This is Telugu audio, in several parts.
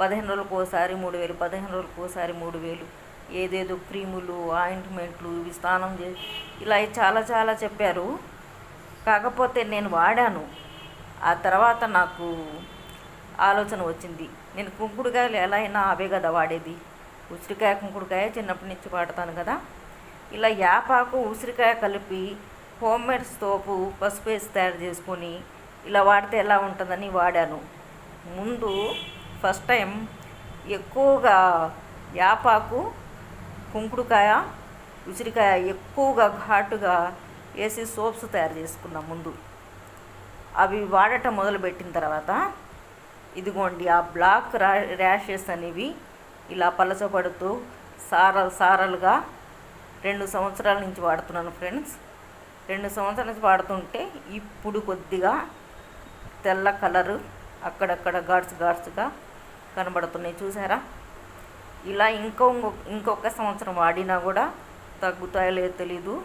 15 రోజులకు ఒకసారి 3000, 15 రోజులకు ఒకసారి 3000, ఏదేదో క్రీములు, ఆయింట్మెంట్లు, ఇవి స్నానం చేసి ఇలా చాలా చాలా చెప్పారు. కాకపోతే నేను వాడాను. ఆ తర్వాత నాకు ఆలోచన వచ్చింది, నేను కుంకుడుకాయలు ఎలా అయినా అవే కదా వాడేది, ఉసిరికాయ కుంకుడుకాయ చిన్నప్పటి నుంచి వాడతాను కదా. ఇలా యాపాకు ఉసిరికాయ కలిపి హోమ్మేడ్ సోపు పసుపు వేసి తయారు చేసుకొని ఇలా వాడితే ఎలా ఉంటుందని వాడాను. ముందు ఫస్ట్ టైం ఎక్కువగా యాపాకు, కుంకుడుకాయ, ఉసిరికాయ ఎక్కువగా ఘాటుగా వేసి సోప్స్ తయారు చేసుకున్నాం ముందు. అవి వాడటం మొదలుపెట్టిన తర్వాత ఇదిగోండి ఆ బ్లాక్ ర్యాషెస్ అనేవి ఇలా పలచబడుతూ సారలుగా 2 సంవత్సరాల నుంచి వాడుతున్నాను ఫ్రెండ్స్. 2 సంవత్సరాల నుంచి వాడుతుంటే ఇప్పుడు కొద్దిగా తెల్ల కలరు అక్కడక్కడ ఘాట్స్గా కనబడుతున్నాయి, చూసారా. ఇలా ఇంకొక సంవత్సరం వాడినా కూడా తగ్గుతాయో లేదో తెలీదు.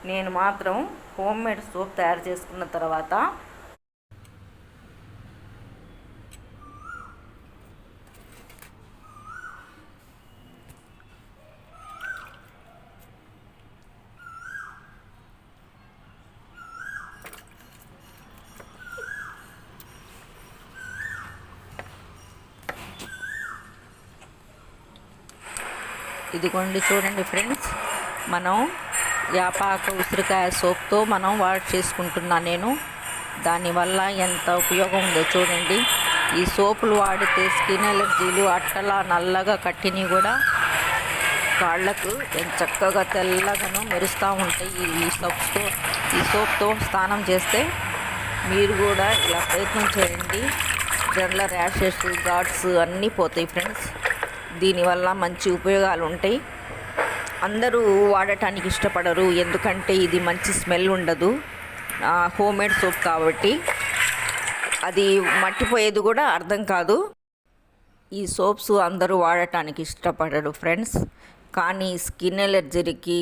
నేను మాత్రం హోమ్మేడ్ సోప్ తయారు చేసుకున్న తర్వాత ఇదిగోండి చూడండి ఫ్రెండ్స్, మనం యాపాకు ఉసిరికాయ సోప్తో మనం వాష్ చేసుకుంటున్నాను నేను. దానివల్ల ఎంత ఉపయోగం ఉందో చూడండి. ఈ సోపులు వాడితే స్కిన్ ఎలర్జీలు, అట్టలా నల్లగా కట్టినవి కూడా కాళ్ళకు చక్కగా తెల్లగాను మెరుస్తూ ఉంటాయి. ఈ సోప్తో స్నానం చేస్తే మీరు కూడా ఇలా ప్రయత్నం చేయండి. జండ్ల ర్యాషెస్, ఘాట్స్ అన్నీ పోతాయి ఫ్రెండ్స్. దీనివల్ల మంచి ఉపయోగాలు ఉంటాయి. అందరూ వాడటానికి ఇష్టపడరు, ఎందుకంటే ఇది మంచి స్మెల్ ఉండదు, హోమ్మేడ్ సోప్ కాబట్టి. అది మట్టిపోయేది కూడా అర్థం కాదు. ఈ సోప్స్ అందరూ వాడటానికి ఇష్టపడరు ఫ్రెండ్స్. కానీ స్కిన్ ఎలర్జీకి,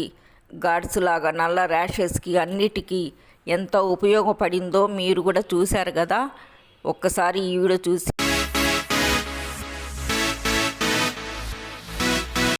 గాడ్స్ లాగా నల్ల ర్యాషెస్కి అన్నిటికీ ఎంత ఉపయోగపడిందో మీరు కూడా చూశారు కదా. ఒక్కసారి ఈ వీడియో చూసి